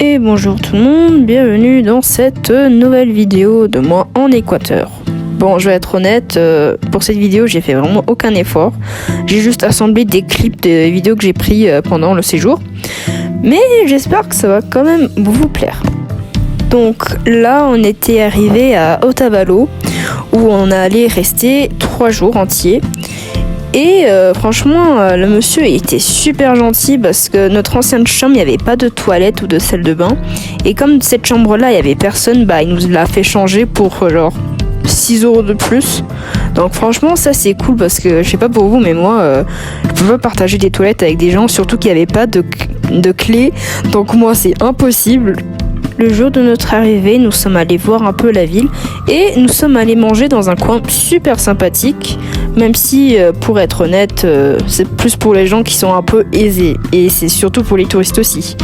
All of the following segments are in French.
Et bonjour tout le monde, bienvenue dans cette nouvelle vidéo de moi en Équateur. Bon, je vais être honnête, pour cette vidéo j'ai fait vraiment aucun effort. J'ai juste assemblé des clips de vidéos que j'ai pris pendant le séjour. Mais j'espère que ça va quand même vous plaire. Donc là on était arrivé à Otavalo où on allait rester 3 jours entiers. Et franchement, le monsieur était super gentil parce que notre ancienne chambre, il n'y avait pas de toilette ou de salle de bain. Et comme cette chambre-là, il n'y avait personne, il nous l'a fait changer pour genre 6 € de plus. Donc franchement, ça c'est cool parce que je sais pas pour vous, mais moi, je peux pas partager des toilettes avec des gens, surtout qu'il n'y avait pas de clé. Donc moi, c'est impossible. Le jour de notre arrivée, nous sommes allés voir un peu la ville et nous sommes allés manger dans un coin super sympathique, même si, pour être honnête, c'est plus pour les gens qui sont un peu aisés et c'est surtout pour les touristes aussi.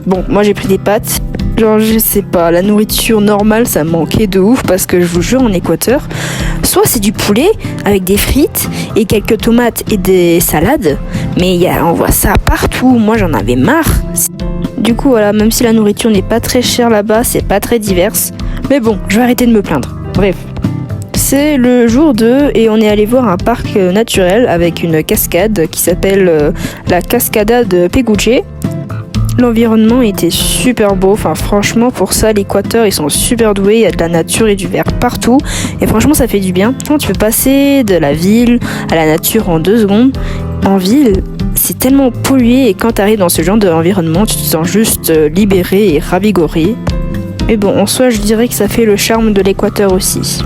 Bon, moi j'ai pris des pâtes, genre je sais pas, la nourriture normale ça manquait de ouf parce que je vous jure en Équateur, soit c'est du poulet avec des frites et quelques tomates et des salades, mais on voit ça partout, moi j'en avais marre. Du coup voilà, même si la nourriture n'est pas très chère là-bas, c'est pas très diverse. Mais bon, je vais arrêter de me plaindre. Bref. C'est le jour 2 et on est allé voir un parc naturel avec une cascade qui s'appelle la Cascada de Peguche. L'environnement était super beau, enfin franchement pour ça l'Équateur ils sont super doués, il y a de la nature et du vert partout et franchement ça fait du bien. Tu peux passer de la ville à la nature en 2 secondes. En ville, c'est tellement pollué et quand tu arrives dans ce genre d'environnement, tu te sens juste libéré et ravigoré. Mais bon, en soi, je dirais que ça fait le charme de l'Équateur aussi.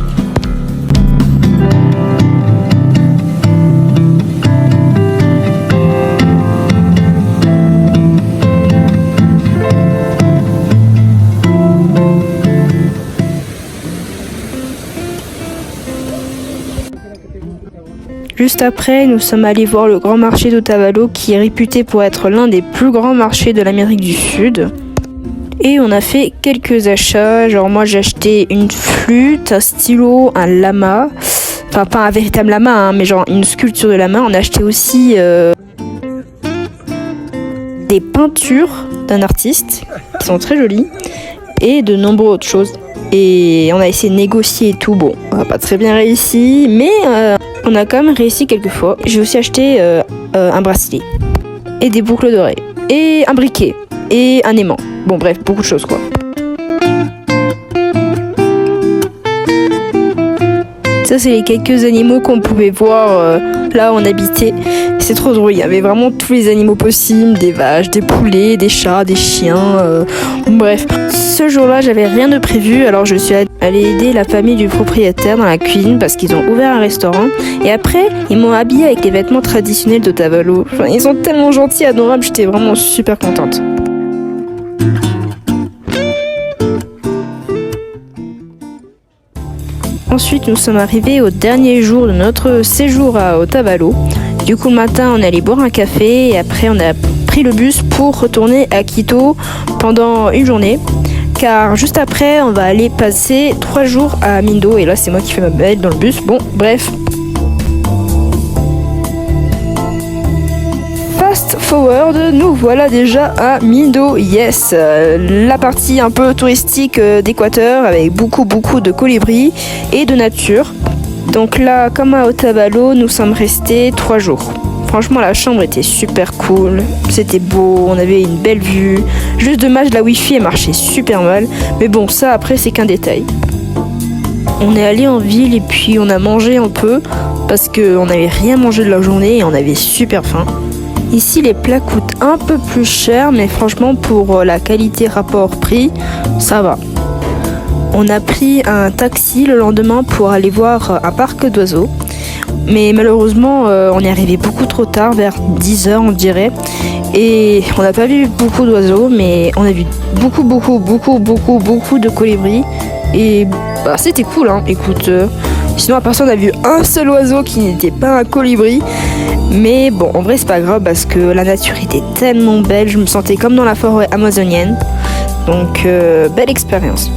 Juste après, nous sommes allés voir le grand marché d'Otavalo qui est réputé pour être l'un des plus grands marchés de l'Amérique du Sud. Et on a fait quelques achats, genre moi j'ai acheté une flûte, un stylo, un lama, enfin pas un véritable lama, mais genre une sculpture de lama. On a acheté aussi des peintures d'un artiste qui sont très jolies et de nombreuses autres choses. Et on a essayé de négocier et tout, bon, on n'a pas très bien réussi, mais on a quand même réussi quelques fois. J'ai aussi acheté un bracelet et des boucles d'oreilles et un briquet et un aimant. Bon bref, beaucoup de choses quoi. Ça c'est les quelques animaux qu'on pouvait voir là où on habitait. C'est trop drôle, il y avait vraiment tous les animaux possibles, des vaches, des poulets, des chats, des chiens, bref. Ce jour-là, j'avais rien de prévu, alors je suis allée aider la famille du propriétaire dans la cuisine parce qu'ils ont ouvert un restaurant. Et après, ils m'ont habillée avec les vêtements traditionnels d'Otavalo. Enfin, ils sont tellement gentils, adorables, j'étais vraiment super contente. Ensuite, nous sommes arrivés au dernier jour de notre séjour à Otavalo. Du coup, le matin, on est allé boire un café et après, on a pris le bus pour retourner à Quito pendant une journée. Car juste après, on va aller passer 3 jours à Mindo. Et là, c'est moi qui fais ma belle dans le bus. Bon, bref. Fast forward, nous voilà déjà à Mindo, yes, la partie un peu touristique d'Équateur avec beaucoup de colibris et de nature. Donc là, comme à Otavalo, nous sommes restés 3 jours. Franchement, la chambre était super cool, c'était beau, on avait une belle vue. Juste dommage, la wifi elle marchait super mal, mais bon, ça après c'est qu'un détail. On est allé en ville et puis on a mangé un peu parce qu'on n'avait rien mangé de la journée et on avait super faim. Ici, les plats coûtent un peu plus cher, mais franchement, pour la qualité rapport-prix, ça va. On a pris un taxi le lendemain pour aller voir un parc d'oiseaux. Mais malheureusement, on est arrivé beaucoup trop tard, vers 10 h on dirait. Et on n'a pas vu beaucoup d'oiseaux, mais on a vu beaucoup de colibris. Et c'était cool, hein. Écoute, sinon à part ça, on a vu un seul oiseau qui n'était pas un colibri. Mais bon, en vrai, c'est pas grave parce que la nature était tellement belle. Je me sentais comme dans la forêt amazonienne. Donc, belle expérience.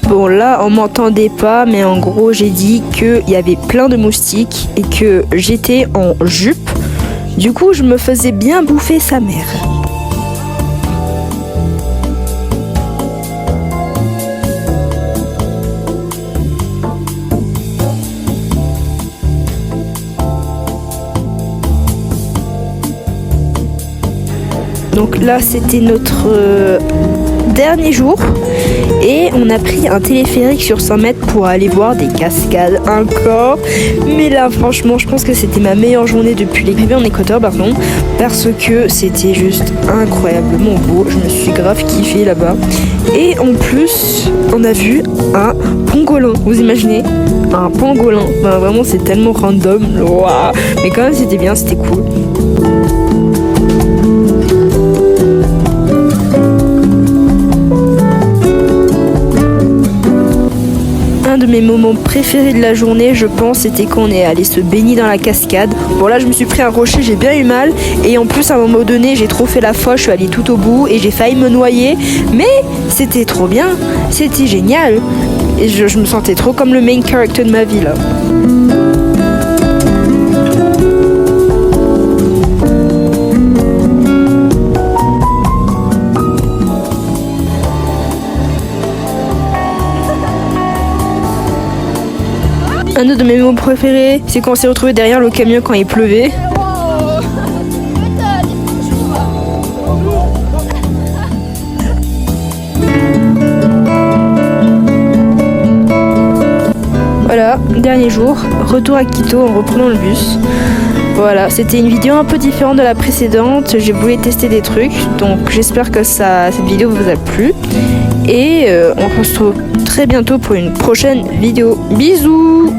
Bon là on m'entendait pas mais en gros j'ai dit qu'il y avait plein de moustiques et que j'étais en jupe. Du coup je me faisais bien bouffer sa mère. Donc là, c'était notre dernier jour et on a pris un téléphérique sur 100 mètres pour aller voir des cascades encore. Mais là, franchement, je pense que c'était ma meilleure journée depuis l'arrivée en Équateur, pardon, parce que c'était juste incroyablement beau. Je me suis grave kiffé là-bas. Et en plus, on a vu un pangolin. Vous imaginez? Un pangolin. Ben, vraiment, c'est tellement random. Wow. Mais quand même, c'était bien, c'était cool. Un de mes moments préférés de la journée, je pense, c'était quand on est allé se baigner dans la cascade. Bon là, je me suis pris un rocher, j'ai bien eu mal. Et en plus, à un moment donné, j'ai trop fait la folle, je suis allée tout au bout et j'ai failli me noyer. Mais c'était trop bien, c'était génial. Et je me sentais trop comme le main character de ma vie là. Un autre de mes moments préférés, c'est quand on s'est retrouvé derrière le camion quand il pleuvait. Voilà, dernier jour, retour à Quito en reprenant le bus. Voilà, c'était une vidéo un peu différente de la précédente. J'ai voulu tester des trucs, donc j'espère que cette vidéo vous a plu. Et on se retrouve très bientôt pour une prochaine vidéo. Bisous!